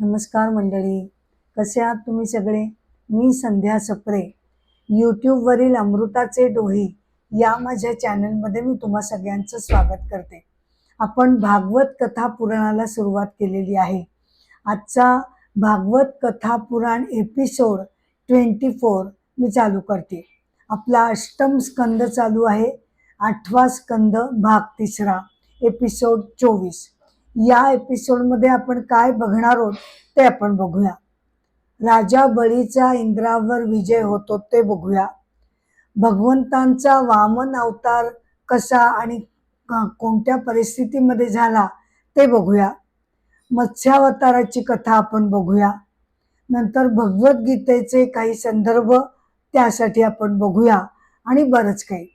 नमस्कार मंडळी, कसे आहात तुम्ही सगळे? मी संध्या सप्रे, यूट्यूबवरील अमृताचे डोही या माझ्या चॅनलमध्ये मी तुम्हा सगळ्यांचं स्वागत करते. आपण भागवत कथा पुराणाला सुरुवात केलेली आहे. आजचा भागवत कथा पुराण एपिसोड 24 मी चालू करते. आपला अष्टम स्कंद चालू आहे. 8वा स्कंद भाग 3 एपिसोड 24. या एपिसोडमध्ये आपण काय बघणार आहोत ते आपण बघूया. राजा बळीचा इंद्रावर विजय होतो ते बघूया. भगवंतांचा वामन अवतार कसा आणि कोणत्या परिस्थितीमध्ये झाला ते बघूया. मत्स्यावताराची कथा आपण बघूया. नंतर भगवद्गीतेचे काही संदर्भ त्यासाठी आपण बघूया आणि बरंच काही.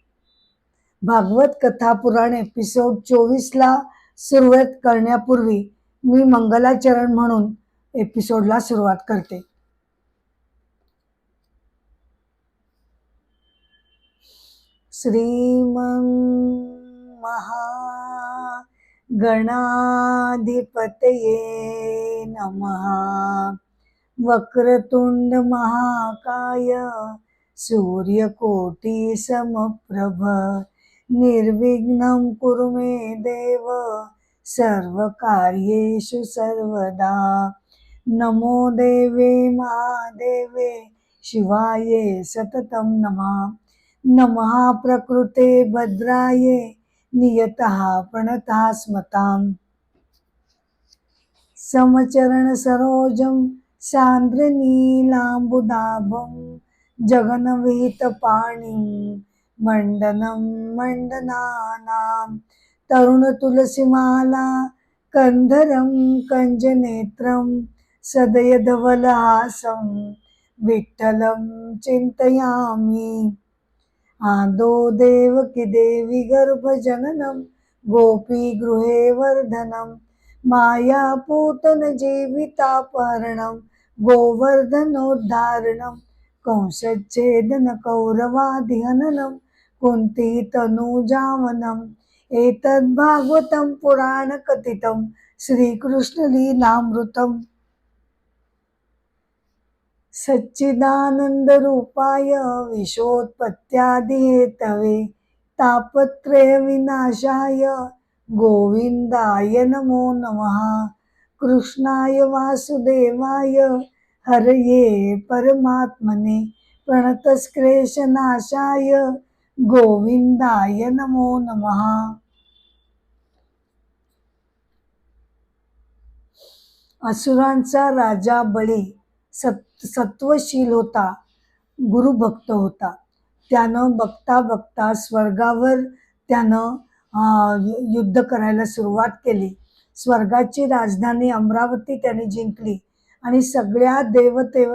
भागवत कथा पुराण एपिसोड 24ला सुरुवात करण्यापूर्वी मी मंगलाचरण म्हणून एपिसोडला सुरुवात करते. श्रीमं महागणाधिपतये नमः. वक्रतुंड महाकाय सूर्यकोटि समप्रभ. निर्विघ्नं कुरु मे देव सर्वकार्येषु सर्वदा. नमो देवे महादेवे शिवाये सततं नमः. नमः प्रकृते भद्राये नियतः प्रणतः स्मताम्. समचरण सरोजं सान्द्रनीलाम्बुदाभं जगन्विहितपाणिं मण्डनं मण्डनानां. तरुणतुलसीमाला कंधरं कञ्जनेत्रं सदयधवलहासं विठ्ठलं चिन्तयामि. आदो देवकी देवी गर्भजननं गोपीगृहे वर्धनं मायापूतन जीवितापहरणं गोवर्धनोद्धारणं कंसच्छेदन कौरवादिहननं कुन्तीतनूजावनम्. एतद्भागवतं पुराणकथितं श्रीकृष्णलीलामृतम्. सच्चिदानन्दरूपाय विश्वोत्पत्त्यादिहेतवे तापत्रयविनाशाय गोविन्दाय नमो नमः. कृष्णाय वासुदेवाय हरये परमात्मने प्रणतक्लेशनाशाय गोविन्दाय नमो नमः. असुरांचा राजा बळी सत्वशील होता, गुरुभक्त होता. त्यानं बघता बघता स्वर्गावर त्यानं युद्ध करायला सुरुवात केली. स्वर्गाची राजधानी अमरावती त्याने जिंकली आणि सगळ्या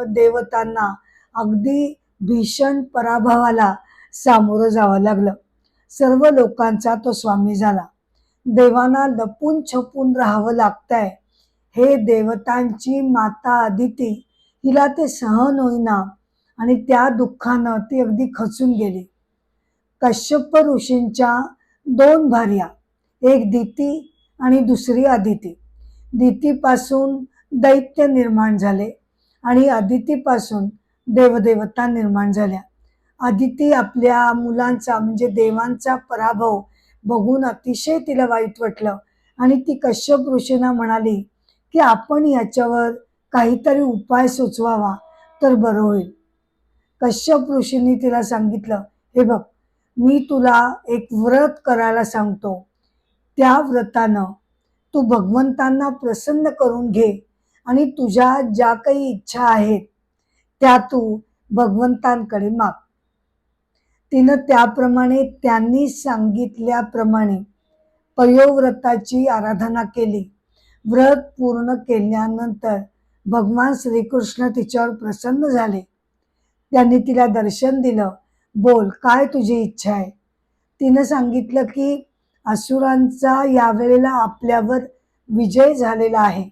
देवतांना अगदी भीषण पराभवाला सामोरं जावं लागलं. सर्व लोकांचा तो स्वामी झाला. देवांना लपून छपून राहावं लागतंय हे देवतांची माता अदिती हिला ते सहन होईना आणि त्या दुःखानं ती अगदी खचून गेली. कश्यप ऋषींच्या 2 भार्या, एक दिती आणि दुसरी अदिती. दितीपासून दैत्य निर्माण झाले आणि अदितीपासून देवदेवता निर्माण झाल्या. अदिती आपल्या मुलांचा म्हणजे देवांचा पराभव बघून अतिशय तिला वाईट वाटलं आणि ती कश्यप ऋषींना म्हणाली की आपण याच्यावर काहीतरी उपाय सुचवावा तर बरं होईल. कश्यप ऋषींनी तिला सांगितलं, हे बघ, मी तुला एक व्रत करायला सांगतो. त्या व्रतानं तू भगवंतांना प्रसन्न करून घे आणि तुझ्या ज्या काही इच्छा आहेत त्या तू भगवंतांकडे माग. तिनं त्याप्रमाणे त्यांनी सांगितल्याप्रमाणे पयोव्रताची आराधना केली. व्रत पूर्ण केल्यानंतर भगवान श्रीकृष्ण तिच्यावर प्रसन्न झाले. त्यांनी तिला दर्शन दिलं. बोल, काय तुझी इच्छा आहे? तिनं सांगितलं की असुरांचा यावेळेला आपल्यावर विजय झालेला आहे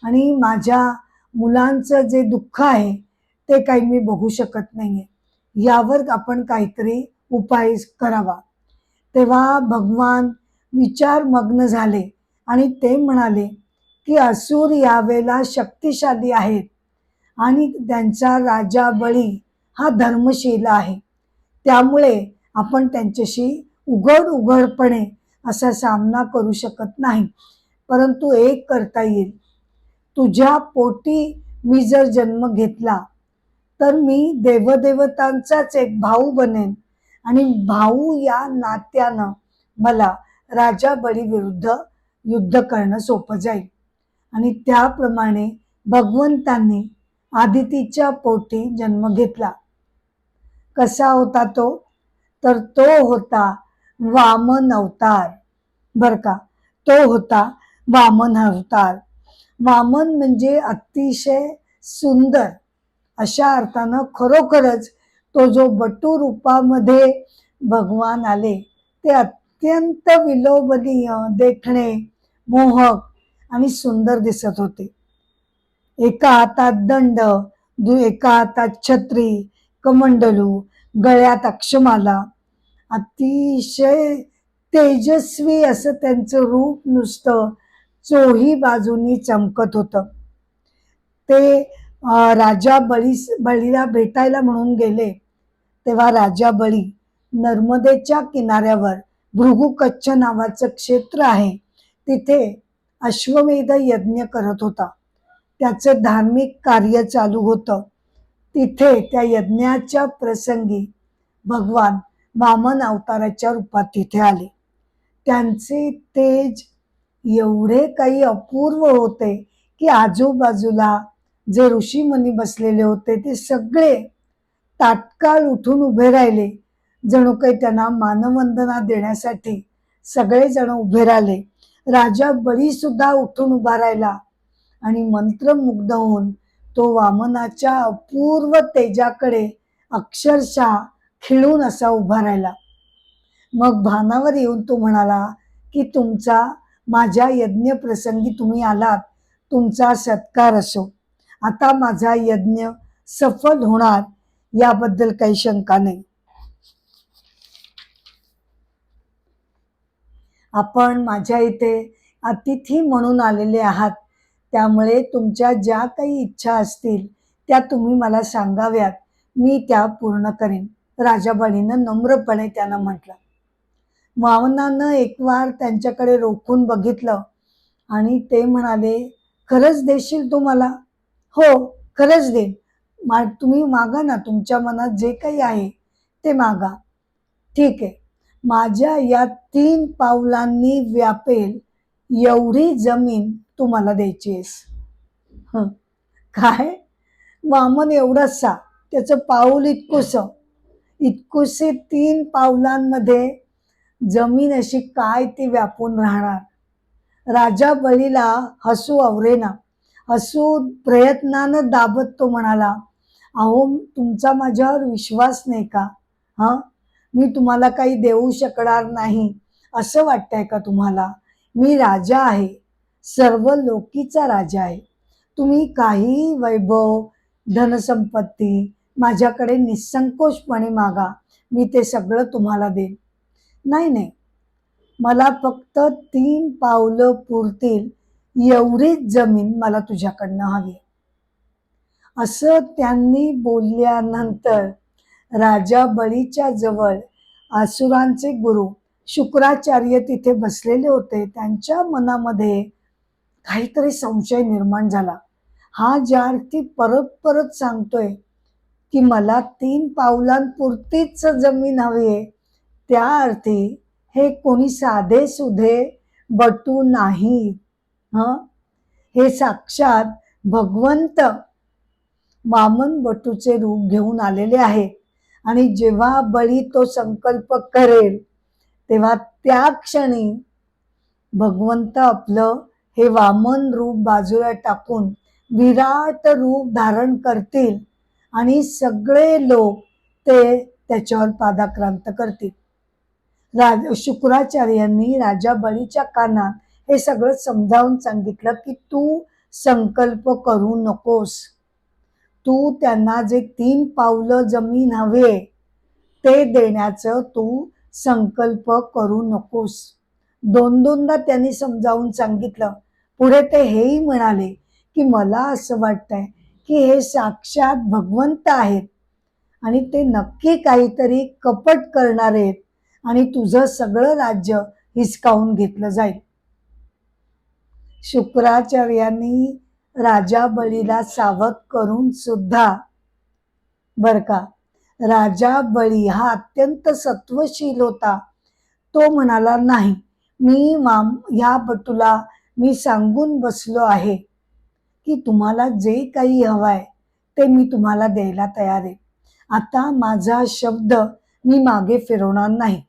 आणि माझ्या मुलांचं जे दुःख आहे ते काही मी बघू शकत नाहीये, यावर आपण काहीतरी उपाय करावा. तेव्हा भगवान विचारमग्न झाले आणि ते म्हणाले की असुर यावेळेला शक्तिशाली आहेत आणि त्यांचा राजा बळी हा धर्मशील आहे. त्यामुळे आपण त्यांच्याशी उघडपणे असा सामना करू शकत नाही. परंतु एक करता येईल, तुझ्या पोटी मी जर जन्म घेतला तर मी देवदेवतांचाच एक भाऊ बनेन आणि भाऊ या नात्यानं मला राजा बळी विरुद्ध युद्ध करणं सोपं जाईल. आणि त्याप्रमाणे भगवंतांनी आदितीच्या पोटी जन्म घेतला. कसा होता तो? तर तो होता वामन अवतार. बर का, तो होता वामन अवतार. वामन म्हणजे अतिशय सुंदर अशा अर्थानं खरोखरच तो जो बटू रूपामध्ये भगवान आले ते अत्यंत विलोभनीय, देखणे, मोहक आणि सुंदर दिसत होते. एका हातात दंड, एका हातात छत्री, कमंडलू, गळ्यात अक्षमाला, अतिशय तेजस्वी असं त्यांचं रूप नुसतं चोही बाजूनी चमकत होतं. ते राजा बळीला भेटायला म्हणून गेले तेव्हा राजा बळी नर्मदेच्या किनाऱ्यावर भृगुकच्छ नावाचं क्षेत्र आहे, तिथे अश्वमेध यज्ञ करत होता. त्याचं धार्मिक कार्य चालू होतं. तिथे त्या यज्ञाच्या प्रसंगी भगवान वामन अवताराच्या रूपात तिथे आले. त्यांचे तेज एवढे काही अपूर्व होते की आजूबाजूला जे ऋषीमुनी बसलेले होते ते सगळे तात्काळ उठून उभे राहिले. जणू काही त्यांना मानवंदना देण्यासाठी सगळेजण उभे राहिले. राजा बळी सुद्धा उठून उभा राहिला आणि मंत्रमुग्ध होऊन तो वामनाच्या अपूर्व तेजाकडे अक्षरशः खिळून असा उभा राहिला. मग भानावर येऊन तो म्हणाला की तुमचा माझ्या यज्ञ प्रसंगी तुम्ही आलात, तुमचा सत्कार असो. आता माझा यज्ञ सफल होणार याबद्दल काही शंका नाही. आपण माझ्या इथे अतिथी म्हणून आलेले आहात, त्यामुळे तुमच्या ज्या काही इच्छा असतील त्या तुम्ही मला सांगाव्यात, मी त्या पूर्ण करेन, राजा बळीनं नम्रपणे त्यांना म्हटलं. वामनानं एक वार त्यांच्याकडे रोखून बघितलं आणि ते म्हणाले, खरंच देशील तू मला? हो, खरंच देईन. तुम्ही मागा ना, तुमच्या मनात जे काही आहे ते मागा. ठीक आहे, माझ्या या 3 पावलांनी व्यापेल एवढी जमीन तू मला द्यायची आहेस. काय? वामन एवढासा, त्याचं पाऊल इतकुसे 3 पावलांमध्ये जमीन अशी काय ती व्यापून राहणार? राजा बळीला हसू आवरेना. हसू प्रयत्नानं दाबत तो म्हणाला, अहो तुमचा माझ्यावर विश्वास नाही का? मी तुम्हाला काही देऊ शकणार नाही असं वाटतंय का तुम्हाला? मी राजा आहे, सर्व लोकीचा राजा आहे. तुम्ही काही वैभव, धनसंपत्ती माझ्याकडे निसंकोचपणे मागा, मी ते सगळं तुम्हाला देईन. नाही, मला फक्त 3 पावलं पुरतील एवढीच जमीन मला तुझ्याकडनं हवी. असं त्यांनी बोलल्यानंतर राजा बळीच्या जवळ असुरांचे गुरु शुक्राचार्य तिथे बसलेले होते. त्यांच्या मनामध्ये काहीतरी संशय निर्माण झाला. हा ज्या अर्थी परत परत सांगतोय की मला 3 पावलांपुरतीच जमीन हवी आहे, त्या अर्थी हे कोणी साधे सुधे बटू नाही. हे साक्षात भगवंत वामन बटूचे रूप घेऊन आलेले आहेत. आणि जेव्हा बळी तो संकल्प करेल तेव्हा त्या क्षणी भगवंत आपलं हे वामन रूप बाजूला टाकून विराट रूप धारण करतील आणि सगळे लोक ते त्याच्यावर पादाक्रांत करतील. शुक्राचार्यांनी राजा बळीच्या कानात हे सगळं समजावून सांगितलं की तू संकल्प करू नकोस. तू त्यांना जे 3 पावलं जमीन हवे ते देण्याचं तू संकल्प करू नकोस. 2-2दा त्यांनी समजावून सांगितलं, पुढे ते हेही म्हणाले की मला असं वाटतंय की हे साक्षात भगवंत आहेत आणि ते नक्की काहीतरी कपट करणार आहेत आणि तुझं सगळं राज्य हिसकावून घेतलं जाईल. शुक्राचार्यांनी राजा बळीला सावध करून सुद्धा बर का, राजा बळी हा अत्यंत सत्वशील होता. तो म्हणाला नाही, ह्या बटूला मी सांगून बसलो आहे की तुम्हाला जे काही हवंय ते मी तुम्हाला द्यायला तयार आहे. आता माझा शब्द मी मागे फिरवणार नाही.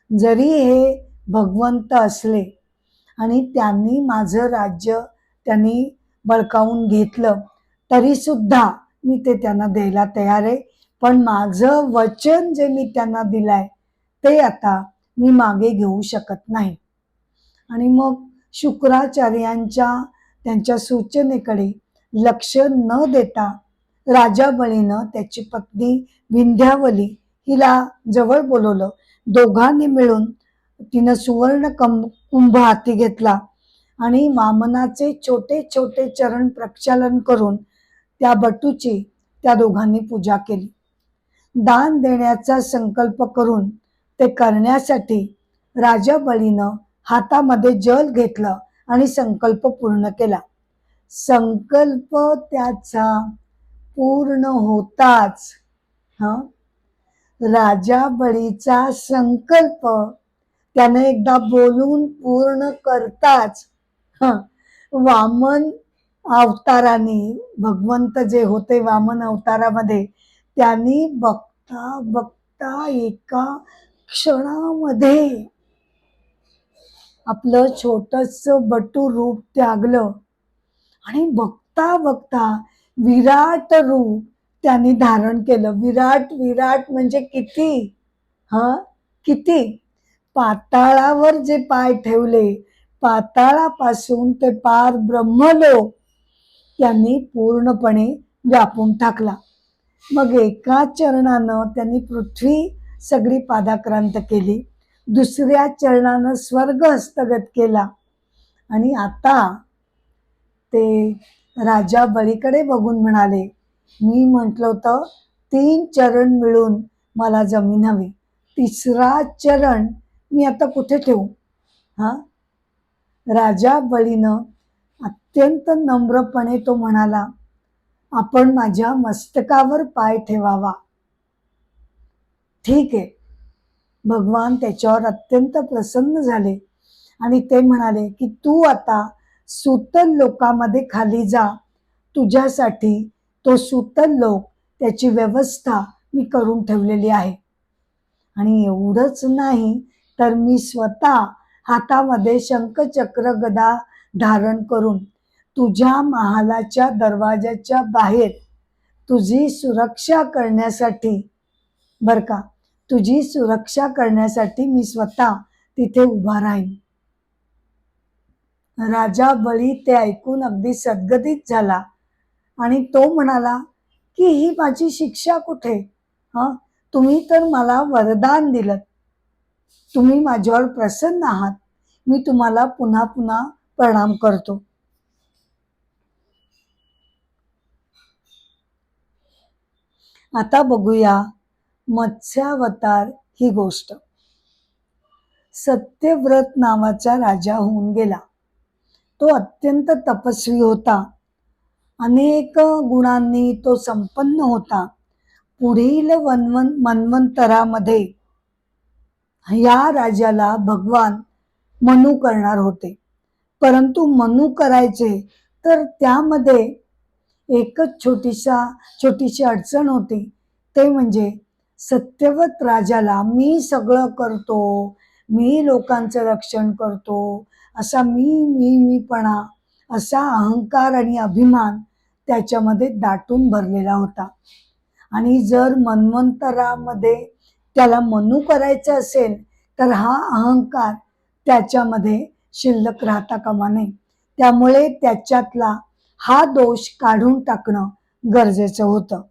जरी हे भगवंत असले आणि त्यांनी माझं राज्य त्यांनी बळकावून घेतलं तरी सुद्धा मी ते त्यांना द्यायला तयार आहे. पण माझं वचन जे मी त्यांना दिलंय ते आता मी मागे घेऊ शकत नाही. आणि मग शुक्राचार्यांच्या त्यांच्या सूचनेकडे लक्ष न देता राजा बळीनं त्याची पत्नी विंध्यावली हिला जवळ बोलवलं. दोघांनी मिळून तिनं सुवर्ण कुंभ हाती घेतला आणि वामनाचे छोटे छोटे चरण प्रक्षालन करून त्या बटूची त्या दोघांनी पूजा केली. दान देण्याचा संकल्प करून ते करण्यासाठी राजा बळीनं हातामध्ये जल घेतलं आणि संकल्प पूर्ण केला. संकल्प त्याचा पूर्ण होताच राजा बळीचा संकल्प त्याने एकदा बोलून पूर्ण करताच वामन अवताराने, भगवंत जे होते वामन अवतारामध्ये, त्यांनी बघता बघता एका क्षणामध्ये आपलं छोटस बटू रूप त्यागलं आणि बघता बघता विराट रूप त्यांनी धारण केलं. विराट विराट म्हणजे किती, किती पाताळावर जे पाय ठेवले, पाताळापासून ते पार ब्रह्मलोक त्यांनी पूर्णपणे व्यापून टाकला. मग एका चरणानं त्यांनी पृथ्वी सगळी पादाक्रांत केली, दुसऱ्या चरणानं स्वर्ग हस्तगत केला आणि आता ते राजा बळीकडे बघून म्हणाले, मी म्हटलं होतं 3 चरण मिळून मला जमीन हवी, तिसरा चरण मी आता कुठे ठेवू? राजा बळीनं अत्यंत नम्रपणे तो म्हणाला, आपण माझ्या मस्तकावर पाय ठेवावा. ठीक आहे. भगवान त्याच्यावर अत्यंत प्रसन्न झाले आणि ते म्हणाले की तू आता सुतल लोकामध्ये खाली जा, तुझ्यासाठी तो सुतल लोक त्याची व्यवस्था मी करून ठेवलेली आहे. आणि एवढंच नाही तर मी स्वतः हातामध्ये शंखचक्र गदा धारण करून तुझ्या महालाच्या दरवाजाच्या बाहेर तुझी सुरक्षा करण्यासाठी, बर का, तुझी सुरक्षा करण्यासाठी मी स्वतः तिथे उभा राहीन. राजा बळी ते ऐकून अगदी सद्गदित झाला आणि तो म्हणाला की ही माझी शिक्षा कुठे? तुम्ही तर मला वरदान दिलं, तुम्ही माझ्यावर प्रसन्न आहात, मी तुम्हाला पुन्हा पुन्हा प्रणाम करतो. आता बघूया मत्स्यावतार ही गोष्ट. सत्यव्रत नावाचा राजा होऊन गेला. तो अत्यंत तपस्वी होता, अनेक गुणांनी तो संपन्न होता. पुढील मन्वंतरामध्ये या राजाला भगवान मनु करणार होते, परंतु मनु करायचे तर त्यामध्ये एकच छोटीशी अडचण होती. ते म्हणजे सत्यवत राजाला मी सगळं करतो, मी लोकांचं रक्षण करतो असा मीपणा, असा अहंकार आणि अभिमान त्याच्यामध्ये दाटून भरलेला होता. आणि जर मन्वंतरामध्ये त्याला मनु करायचं असेल तर हा अहंकार त्याच्यामध्ये शिल्लक राहता कामा नये. त्यामुळे त्याच्यातला हा दोष काढून टाकणं गरजेचं होतं.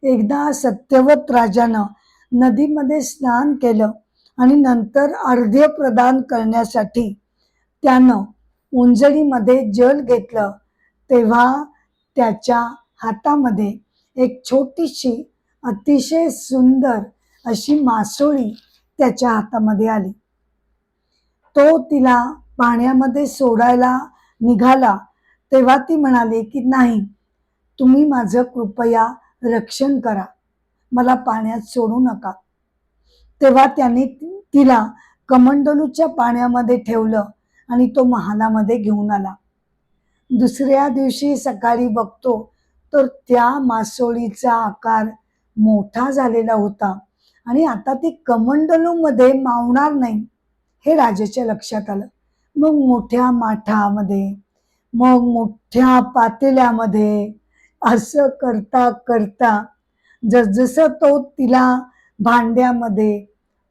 एकदा सत्यवत राजानं नदीमध्ये स्नान केलं आणि नंतर अर्घ्य प्रदान करण्यासाठी त्यानं उंजळीमध्ये जल घेतलं तेव्हा त्याच्या हातामध्ये एक छोटीशी अतिशय सुंदर अशी मासोळी त्याच्या हातामध्ये आली. तो तिला पाण्यामध्ये सोडायला निघाला तेव्हा ती म्हणाली की नाही, तुम्ही माझं कृपया रक्षण करा, मला पाण्यात सोडू नका. तेव्हा त्याने तिला कमंडलूच्या पाण्यामध्ये ठेवलं आणि तो महालामध्ये घेऊन आला. दुसऱ्या दिवशी सकाळी बघतो तर त्या मासोळीचा आकार मोठा झालेला होता आणि आता ती कमंडलूमध्ये मावणार नाही हे राजाच्या लक्षात आलं. मग मोठ्या माठामध्ये, मग मोठ्या पातेल्यामध्ये असं करता करता जसजसं तो तिला भांड्यामध्ये,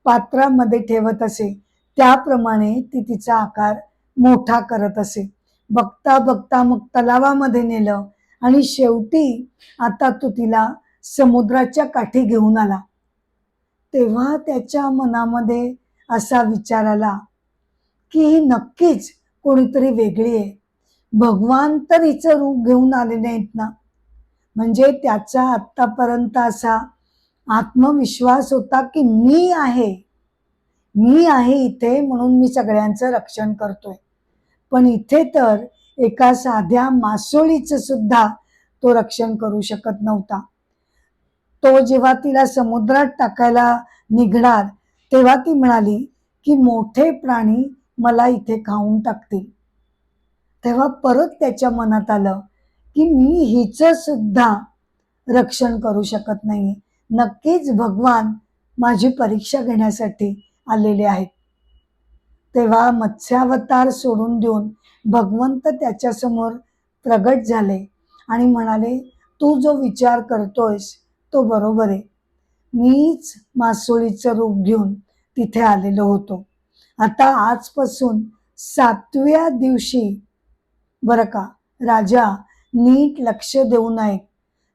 पात्रामध्ये ठेवत असे त्याप्रमाणे ती तिचा आकार मोठा करत असे. बघता बघता मग तलावामध्ये नेलं आणि शेवटी आता तो तिला समुद्राच्या काठी घेऊन आला. तेव्हा त्याच्या मनामध्ये असा विचार आला की ही नक्कीच कोणीतरी वेगळी आहे. भगवान तर हिचं रूप घेऊन आलेले नाहीत ना. म्हणजे त्याचा आत्तापर्यंत असा आत्मविश्वास होता की मी आहे इथे म्हणून मी सगळ्यांचं रक्षण करतोय. पण इथे तर एका साध्या मासोळीचं सुद्धा तो रक्षण करू शकत नव्हता. तो जेव्हा तिला समुद्रात टाकायला निघणार तेव्हा ती म्हणाली की मोठे प्राणी मला इथे खाऊन टाकतील. तेव्हा परत त्याच्या मनात आलं की मी हिचं सुद्धा रक्षण करू शकत नाही. नक्कीच भगवान माझी परीक्षा घेण्यासाठी आलेले आहेत. तेव्हा मत्स्यावतार सोडून देऊन भगवंत त्याच्यासमोर प्रगट झाले आणि म्हणाले, तू जो विचार करतोयस तो बरोबर आहे. मीच मासोळीचं रूप घेऊन तिथे आलेलो होतो. आता आजपासून 7व्या दिवशी बरं का राजा, नीट लक्ष देऊन ऐक.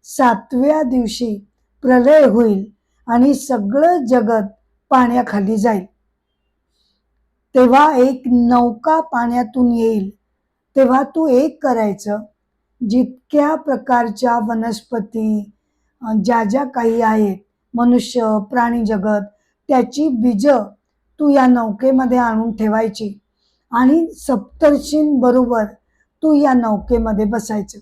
7व्या दिवशी प्रलय होईल आणि सगळं जगत पाण्याखाली जाईल. तेव्हा एक नौका पाण्यातून येईल. तेव्हा तू एक करायचं, जितक्या प्रकारच्या वनस्पती ज्या ज्या काही आहेत, मनुष्य प्राणी जगत, त्याची बीज तू या नौकेमध्ये आणून ठेवायची आणि सप्तर्षींबरोबर तू या नौकेमध्ये बसायचं.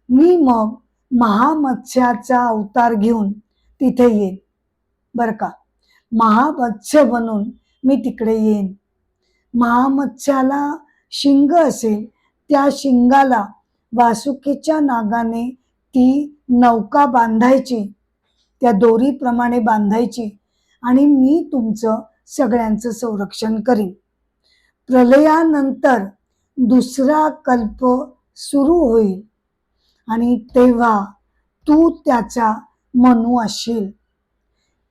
मी मग महामत्स्याचा अवतार घेऊन तिथे येईन बरं का. महामत्स्य बनून मी तिकडे येईन. महामत्स्याला शिंग असेल, त्या शिंगाला वासुकीच्या नागाने ती नौका बांधायची, त्या दोरीप्रमाणे बांधायची आणि मी तुमचं सगळ्यांचं संरक्षण करीन. प्रलयानंतर दुसरा कल्प सुरू होईल आणि तेव्हा तू त्याचा मनू असशील.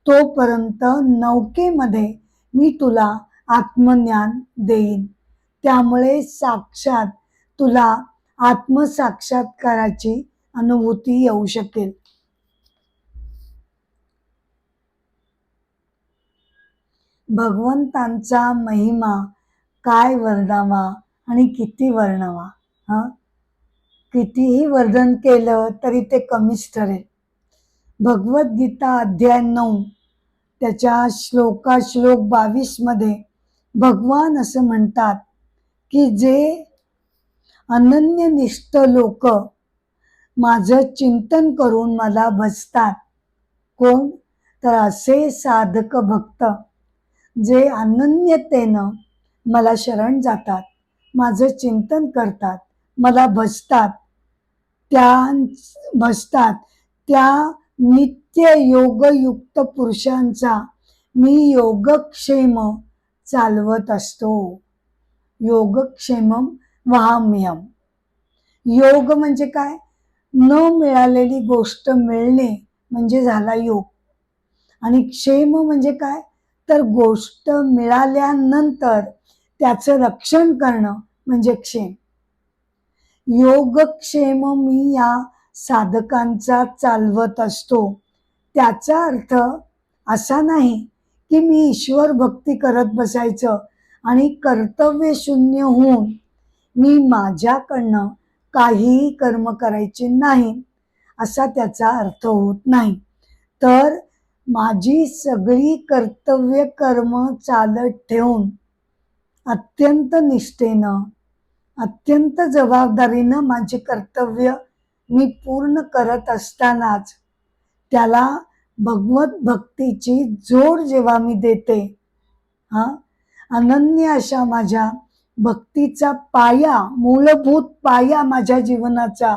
तोपर्यंत नौकेमध्ये मी तुला आत्मज्ञान देईन. त्यामुळे साक्षात तुला आत्मसाक्षात्काराची अनुभूती येऊ शकेल. भगवंतांचा महिमा काय वर्णावा आणि किती वर्णावा. कितीही वर्णन केलं तरी ते कमीच ठरेल. भगवद्गीता अध्याय 9 त्याच्या श्लोक 22 मध्ये भगवान असं म्हणतात की जे अनन्यनिष्ठ लोक माझं चिंतन करून मला भजतात. कोण? तर असे साधक भक्त जे अनन्यतेनं मला शरण जातात, माझं चिंतन करतात, मला भजतात, त्या नित्य योगयुक्त पुरुषांचा मी योगक्षेम चालवत असतो. योगक्षेमम वहाम्यहम. योग म्हणजे काय? न मिळालेली गोष्ट मिळणे म्हणजे झाला योग. आणि क्षेम म्हणजे काय? तर गोष्ट मिळाल्यानंतर त्याचं रक्षण करणं म्हणजे क्षेम. योगक्षेम मी या साधकांचा चालवत असतो. त्याचा अर्थ असा नाही की मी ईश्वर भक्ती करत बसायचं आणि कर्तव्य शून्य होऊन मी माझ्याकडनं काहीही कर्म करायचे नाही असा त्याचा अर्थ होत नाही. तर माझी सगळी कर्तव्य कर्म चालत ठेवून अत्यंत निष्ठेनं अत्यंत जबाबदारीनं माझे कर्तव्य मी पूर्ण करत असतानाच त्याला भगवत भक्तीची जोड जेव्हा मी देते, अनन्य अशा माझ्या भक्तीचा पाया, मूलभूत पाया माझ्या जीवनाचा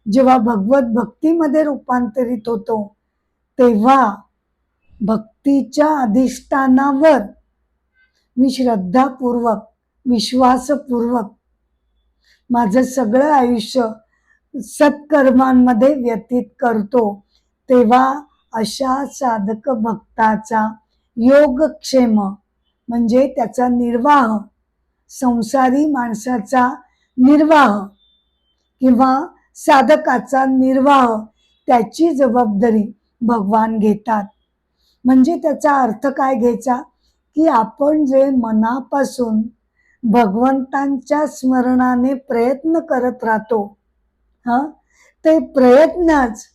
जेव्हा भगवत भक्तीमध्ये रूपांतरित होतो, तेव्हा भक्तीच्या अधिष्ठानावर मी श्रद्धापूर्वक विश्वासपूर्वक माझं सगळं आयुष्य सत्कर्मांमध्ये व्यतीत करतो. तेव्हा अशा साधक भक्ताचा योगक्षेम म्हणजे त्याचा निर्वाह, संसारी माणसाचा निर्वाह किंवा साधकाचा निर्वाह त्याची जबाबदारी भगवान घेतात. म्हणजे त्याचा अर्थ काय घ्यायचा की आपण जे मनापासून भगवंतांच्या स्मरणाने प्रयत्न करत राहतो, ते प्रयत्नच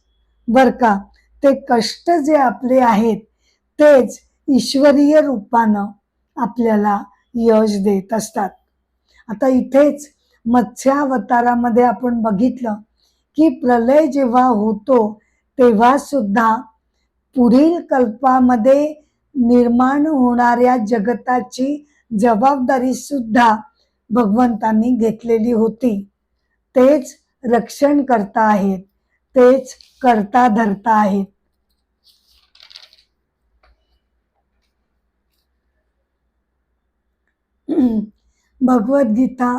बर का, ते कष्ट जे आपले आहेत तेच ईश्वरीय रूपानं आपल्याला यश देत असतात. आता इथेच मत्स्यावतारामध्ये आपण बघितलं की प्रलय जेव्हा होतो तेव्हा सुद्धा पुढील कल्पामध्ये निर्माण होणाऱ्या जगताची जबाबदारी सुद्धा भगवंतांनी घेतलेली होती. तेच रक्षण करता आहेत, तेच करता धरता आहेत. भगवद्गीता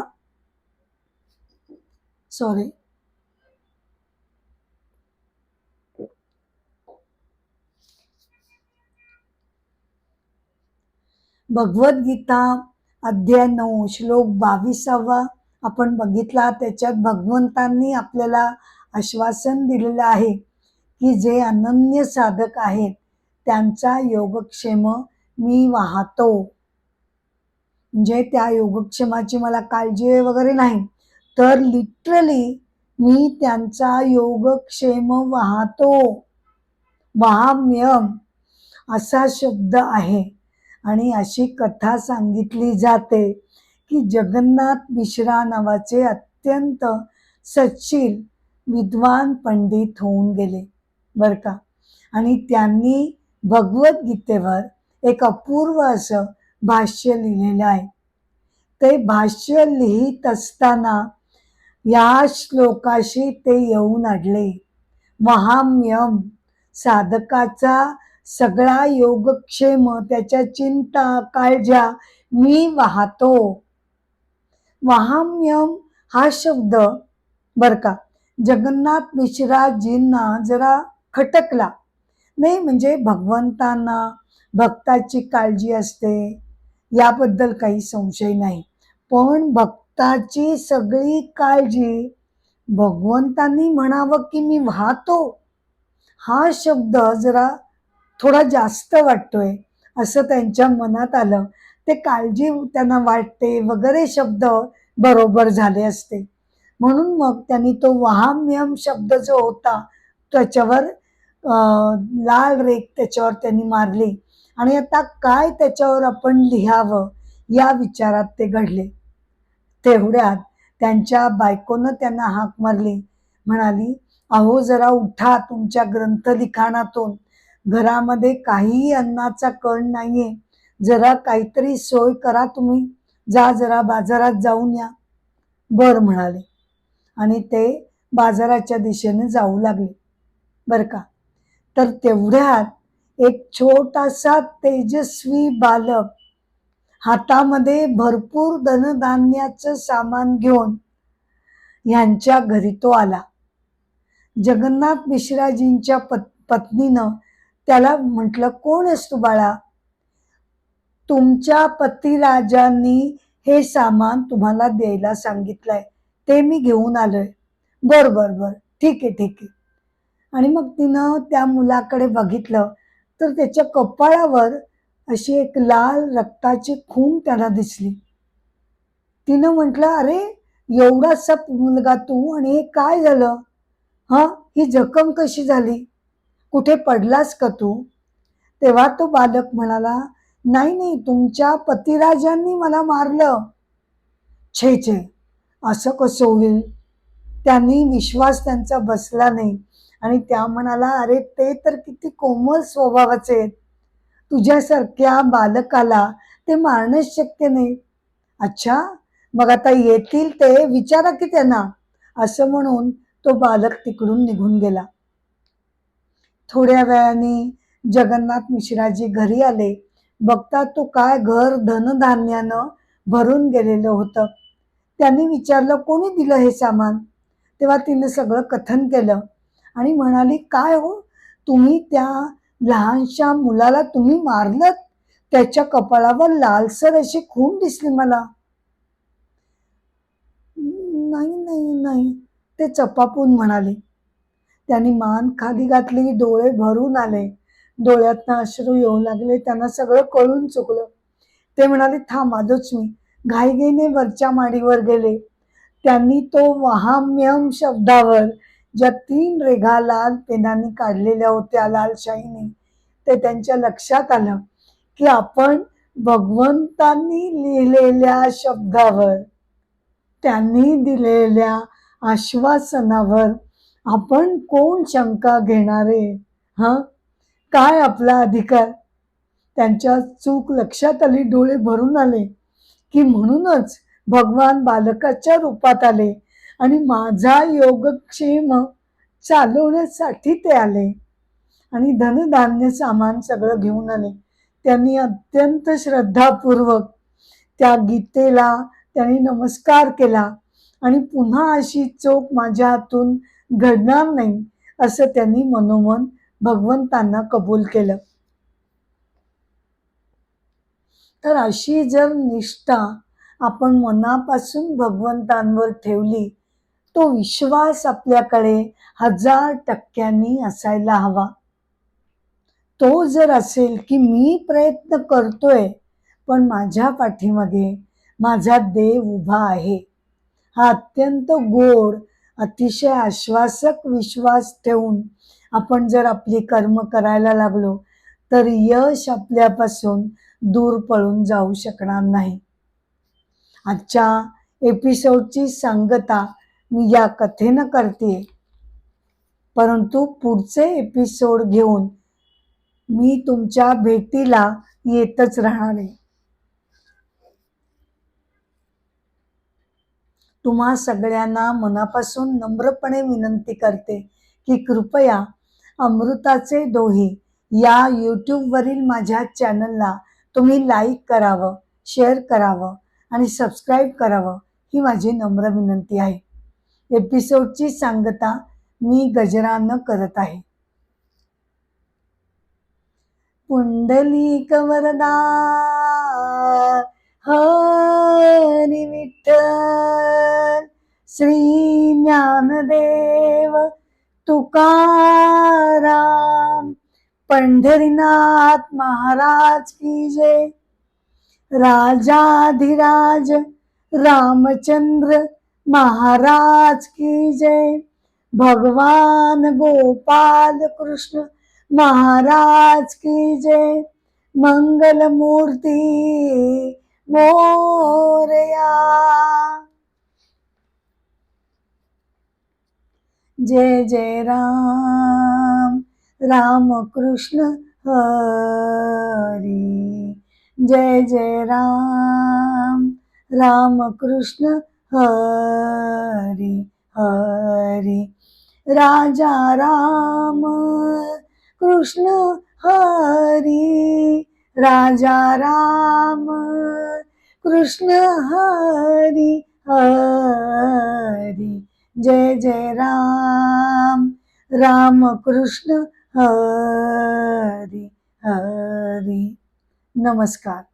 भगवद्गीता अध्याय 9 श्लोक 22 आपण बघितला. त्याच्यात भगवंतांनी आपल्याला आश्वासन दिलेलं आहे की जे अनन्य साधक आहेत त्यांचा योगक्षेम मी वाहतो. म्हणजे त्या योगक्षेमाची मला काळजी वगैरे नाही, तर लिटरली मी त्यांचा योगक्षेम वाहतो. वाहाम्यम असा शब्द आहे. आणि अशी कथा सांगितली जाते की जगन्नाथ मिश्रा नावाचे अत्यंत सच्शील विद्वान पंडित होऊन गेले बर का. आणि त्यांनी भगवद्गीतेवर एक अपूर्व असं भाष्य लिहिलेलं आहे. ते भाष्य लिहित असताना या श्लोकाशी ते येऊन अडले. वहाम्यम साधकाचा सगळा योगक्षेम, त्याच्या चिंता काळज्या मी वाहतो. वहाम्यम हा शब्द बर का जगन्नाथ मिश्राजींना जरा खटकला. नाही म्हणजे भगवंतांना भक्ताची काळजी असते याबद्दल काही संशय नाही, पण भक्ताची सगळी काळजी भगवंतांनी म्हणावं की मी वाहतो, हा शब्द जरा थोडा जास्त वाटतोय असं त्यांच्या मनात आलं. ते काळजी त्यांना वाटते वगैरे शब्द बरोबर झाले असते, म्हणून मग त्यांनी तो वहाम्यम शब्द जो होता त्याच्यावर लाल रेख त्याच्यावर त्यांनी मारली. आणि आता काय त्याच्यावर आपण लिहावं या विचारात ते घडले. तेवढ्यात त्यांच्या बायकोनं त्यांना हाक मारली, म्हणाली अहो जरा उठा तुमच्या ग्रंथ लिखाणातून, घरामध्ये काहीही अन्नाचा कण नाहीये, जरा काहीतरी सोय करा, तुम्ही जा जरा बाजारात जाऊन या. बर म्हणाले आणि ते बाजाराच्या दिशेने जाऊ लागले बर का. तर तेवढ्यात एक छोटासा तेजस्वी बालक हातामध्ये भरपूर धनधान्याचं सामान घेऊन यांच्या घरी तो आला. जगन्नाथ मिश्राजींच्या पत्नीनं त्याला म्हटलं कोण आहेस तू बाळा? तुमच्या पतिराजांनी हे सामान तुम्हाला द्यायला सांगितलंय, ते मी घेऊन आलोय. बर बर बर ठीक आहे ठीक आहे. आणि मग तिनं त्या मुलाकडे बघितलं तर त्याच्या कपाळावर अशी एक लाल रक्ताची खून त्याला दिसली. तिनं म्हटलं, अरे एवढासा मुलगा तू, आणि हे काय झालं? हा, ही जखम कशी झाली? कुठे पडलास का तू? तेव्हा तो बालक म्हणाला, नाही नाही, तुमच्या पतिराजांनी मला मारलं. छे छे, असं कसं होईल? त्यांनी विश्वास त्यांचा बसला नाही आणि त्या म्हणाला, अरे ते तर किती कोमल स्वभावाचे आहेत, तुझ्यासारख्या बालकाला ते मारणंच शक्य नाही. अच्छा, मग आता येतील ते विचारा की त्यांना, असं म्हणून तो बालक तिकडून निघून गेला. थोड्या वेळाने जगन्नाथ मिश्राजी घरी आले. बघता तो काय घर धनधान्यानं भरून गेलेलं होतं. त्यांनी विचारलं, कोणी दिलं हे सामान? तेव्हा तिने सगळं कथन केलं आणि म्हणाली, काय हो, तुम्ही त्या लहानशा मुलाला तुम्ही मारलं? त्याच्या कपाळावर लालसर अशी खून दिसली मला. नाही नाही नाही, ते चपापून म्हणाले. त्यांनी मान खाली घातली, डोळे भरून आले, डोळ्यातनं अश्रू येऊ लागले. त्यांना सगळं कळून चुकलं. ते म्हणाले, थांब, आलोच मी. घाईघाईने वरच्या माडीवर गेले. त्यांनी तो वहाम्यम शब्दावर ज्या 3 रेघा लाल पेनाने काढलेल्या होत्या लाल शाईने, ते त्यांच्या लक्षात आलं की आपण भगवंतांनी लिहिलेल्या शब्दावर, त्यांनी दिलेल्या आश्वासनावर आपण कोण शंका घेणारे? हा, काय आपला अधिकार? त्यांच्या चूक लक्षात आली, डोळे भरून आले की म्हणूनच भगवान बालकाच्या रूपात आले आणि माझा योगक्षेम चालवण्यासाठी ते आले आणि धनधान्य सामान सगळं घेऊन आले. त्यांनी अत्यंत श्रद्धापूर्वक त्या गीतेला त्यांनी नमस्कार केला आणि पुन्हा अशी चूक माझ्या हातून घडणार नाही असं त्यांनी मनोमन भगवंतांना कबूल केलं. तर अशी जर निष्ठा आपण मनापासून भगवंतांवर ठेवली, तो विश्वास आपल्याकडे 1000% असायला हवा. तो जर असेल की मी प्रयत्न करतोय, पण माझ्या पाठीमागे माझा देव उभा आहे, हा अत्यंत गोड, अतिशय आश्वासक विश्वास ठेवून आपण जर आपली कर्म करायला लागलो, तर यश आपल्यापासून दूर पळून जाऊ शकणार नाही. आजच्या एपिसोडची सांगता मी या कथेनं करते, परंतु पुढचे एपिसोड घेऊन मी तुमच्या भेटीला येतच राहणार आहे. तुम्हा सगळ्यांना मनापासून नम्रपणे विनंती करते की कृपया अमृताचे डोहे या यूट्यूबवरील माझ्या चॅनलला तुम्ही लाईक करावं, शेअर करावं आणि सबस्क्राईब करावं, ही माझी नम्र विनंती आहे. एपिसोडची सांगता मी गजरानं करत आहे. पुंडलिक वरदा हरी विठ्ठल, श्री ज्ञानदेव तुकाराम, पंढरीनाथ महाराज की जय. राजाधिराज रामचंद्र महाराज की जय. भगवान गोपाल कृष्ण महाराज की जय. मंगल मूर्ती मोरया. जय जय राम, राम कृष्ण हरी. जय जय राम, राम कृष्ण हरी हरी. राजा राम कृष्ण हरी, राजा राम कृष्ण हरी हरी. जय जय राम, राम कृष्ण हरी हरी. नमस्कार.